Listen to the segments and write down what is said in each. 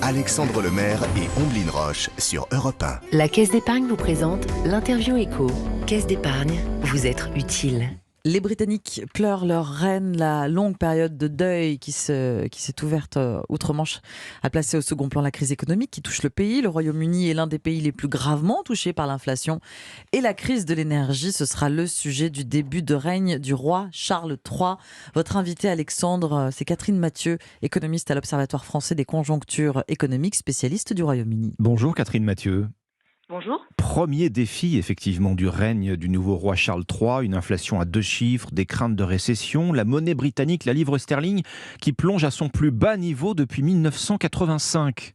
Alexandre Lemaire et Omblin Roche sur Europe 1. La Caisse d'épargne vous présente l'interview écho. Caisse d'épargne, vous être utile. Les Britanniques pleurent leur reine. La longue période de deuil qui s'est ouverte outre-Manche a placé au second plan la crise économique qui touche le pays. Le Royaume-Uni est l'un des pays les plus gravement touchés par l'inflation et la crise de l'énergie. Ce sera le sujet du début de règne du roi Charles III. Votre invité Alexandre, c'est Catherine Mathieu, économiste à l'Observatoire français des conjonctures économiques, spécialiste du Royaume-Uni. Bonjour Catherine Mathieu. Bonjour. Premier défi effectivement du règne du nouveau roi Charles III, une inflation à 2 chiffres, des craintes de récession, la monnaie britannique, la livre sterling, qui plonge à son plus bas niveau depuis 1985.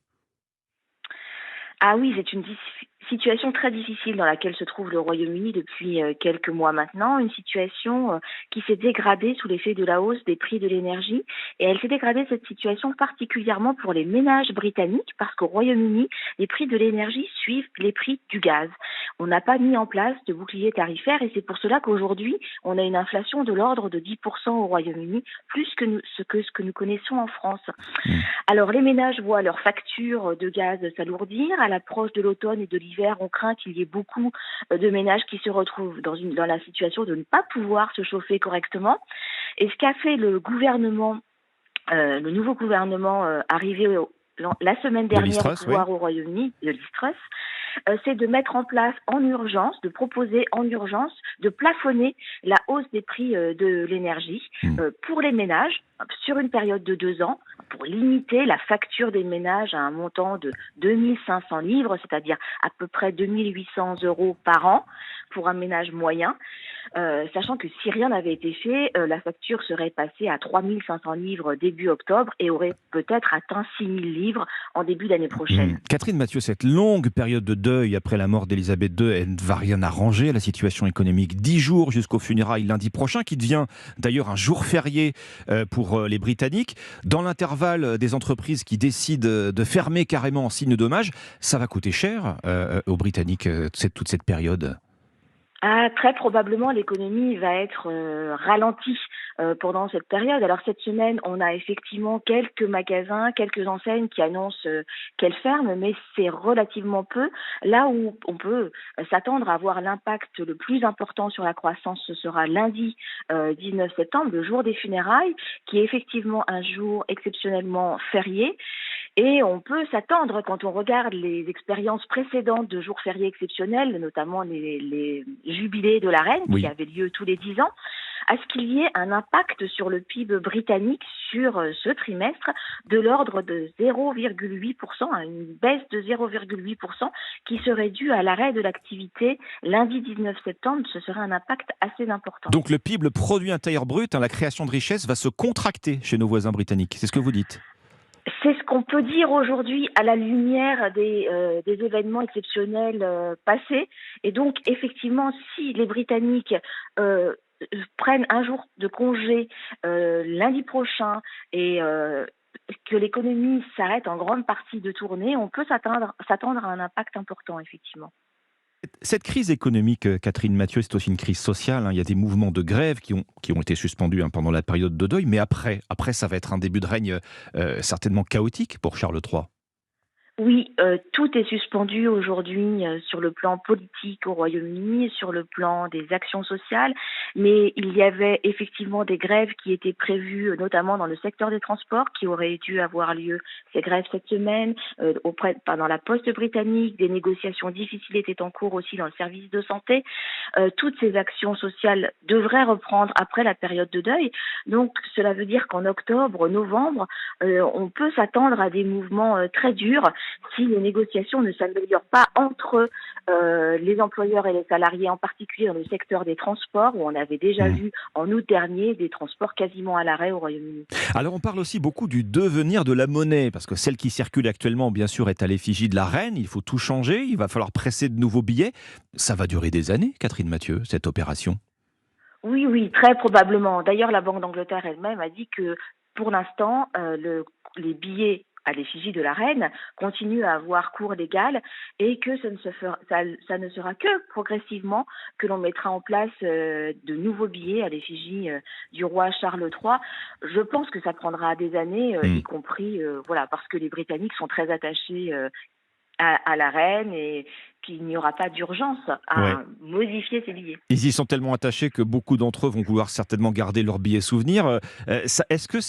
Ah oui, c'est une situation très difficile dans laquelle se trouve le Royaume-Uni depuis quelques mois maintenant, une situation qui s'est dégradée sous l'effet de la hausse des prix de l'énergie, et elle s'est dégradée, cette situation, particulièrement pour les ménages britanniques, parce qu'au Royaume-Uni, les prix de l'énergie suivent les prix du gaz. On n'a pas mis en place de bouclier tarifaire, et c'est pour cela qu'aujourd'hui, on a une inflation de l'ordre de 10% au Royaume-Uni, plus que ce que nous connaissons en France. Alors les ménages voient leur facture de gaz s'alourdir. À l'approche de l'automne et de l'hiver, on craint qu'il y ait beaucoup de ménages qui se retrouvent dans la situation de ne pas pouvoir se chauffer correctement. Et ce qu'a fait le gouvernement, le nouveau gouvernement arrivé la semaine dernière au pouvoir au Royaume-Uni, de Liz Truss, c'est de mettre en place en urgence, de proposer en urgence de plafonner la hausse des prix de l'énergie pour les ménages sur une période de 2 ans, pour limiter la facture des ménages à un montant de 2500 livres, c'est-à-dire à peu près 2800 € par an pour un ménage moyen, sachant que si rien n'avait été fait, la facture serait passée à 3500 livres début octobre et aurait peut-être atteint 6000 livres en début d'année prochaine. Catherine Mathieu, cette longue période de deuil après la mort d'Elisabeth II, elle ne va rien arranger à la situation économique. 10 jours jusqu'aux funérailles lundi prochain, qui devient d'ailleurs un jour férié pour les Britanniques. Dans l'intervalle, des entreprises qui décident de fermer carrément en signe d'hommage, ça va coûter cher aux Britanniques toute cette période. Très probablement, l'économie va être ralentie pendant cette période. Alors cette semaine, on a effectivement quelques magasins, quelques enseignes qui annoncent qu'elles ferment, mais c'est relativement peu. Là où on peut s'attendre à avoir l'impact le plus important sur la croissance, ce sera lundi 19 septembre, le jour des funérailles, qui est effectivement un jour exceptionnellement férié. Et on peut s'attendre, quand on regarde les expériences précédentes de jours fériés exceptionnels, notamment les jubilés de la reine, qui avaient lieu tous les 10 ans, à ce qu'il y ait un impact sur le PIB britannique sur ce trimestre de l'ordre de 0,8%, une baisse de 0,8% qui serait due à l'arrêt de l'activité lundi 19 septembre. Ce serait un impact assez important. Donc le PIB, le produit intérieur brut, la création de richesse, va se contracter chez nos voisins britanniques. C'est ce que vous dites ? C'est ce qu'on peut dire aujourd'hui à la lumière des événements exceptionnels passés. Et donc, effectivement, si les Britanniques prennent un jour de congé lundi prochain et que l'économie s'arrête en grande partie de tournée, on peut s'attendre à un impact important, effectivement. Cette crise économique, Catherine Mathieu, c'est aussi une crise sociale. Il y a des mouvements de grève qui ont été suspendus pendant la période de deuil, mais après, ça va être un début de règne certainement chaotique pour Charles III. Oui, tout est suspendu aujourd'hui sur le plan politique au Royaume-Uni, sur le plan des actions sociales, mais il y avait effectivement des grèves qui étaient prévues, notamment dans le secteur des transports, qui auraient dû avoir lieu, ces grèves cette semaine, dans la poste britannique. Des négociations difficiles étaient en cours aussi dans le service de santé. Toutes ces actions sociales devraient reprendre après la période de deuil. Donc cela veut dire qu'en octobre, novembre, on peut s'attendre à des mouvements très durs si les négociations ne s'améliorent pas entre les employeurs et les salariés, en particulier dans le secteur des transports, où on avait déjà vu en août dernier des transports quasiment à l'arrêt au Royaume-Uni. Alors on parle aussi beaucoup du devenir de la monnaie, parce que celle qui circule actuellement, bien sûr, est à l'effigie de la reine. Il faut tout changer, il va falloir presser de nouveaux billets. Ça va durer des années, Catherine Mathieu, cette opération. Oui, très probablement. D'ailleurs, la Banque d'Angleterre elle-même a dit que pour l'instant, les billets à l'effigie de la reine continue à avoir cours légal et que ça ne sera que progressivement que l'on mettra en place de nouveaux billets à l'effigie du roi Charles III. Je pense que ça prendra des années, y compris parce que les Britanniques sont très attachés à la reine et qu'il n'y aura pas d'urgence à modifier ces billets. Ils y sont tellement attachés que beaucoup d'entre eux vont vouloir certainement garder leurs billets souvenirs. Est-ce que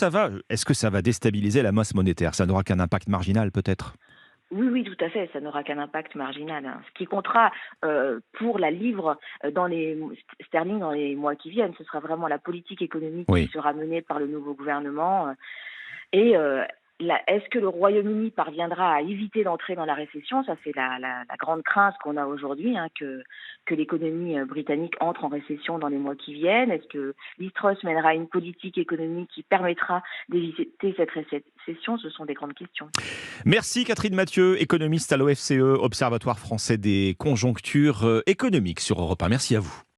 ça va déstabiliser la masse monétaire? Ça n'aura qu'un impact marginal peut-être? Oui, oui, tout à fait, ça n'aura qu'un impact marginal. Ce qui comptera pour la livre sterling dans les mois qui viennent, ce sera vraiment la politique économique qui sera menée par le nouveau gouvernement. Est-ce que le Royaume-Uni parviendra à éviter d'entrer dans la récession? Ça, c'est la grande crainte qu'on a aujourd'hui, que l'économie britannique entre en récession dans les mois qui viennent. Est-ce que Liz Truss mènera une politique économique qui permettra d'éviter cette récession? Ce sont des grandes questions. Merci Catherine Mathieu, économiste à l'OFCE, Observatoire français des conjonctures économiques sur Europe 1. Merci à vous.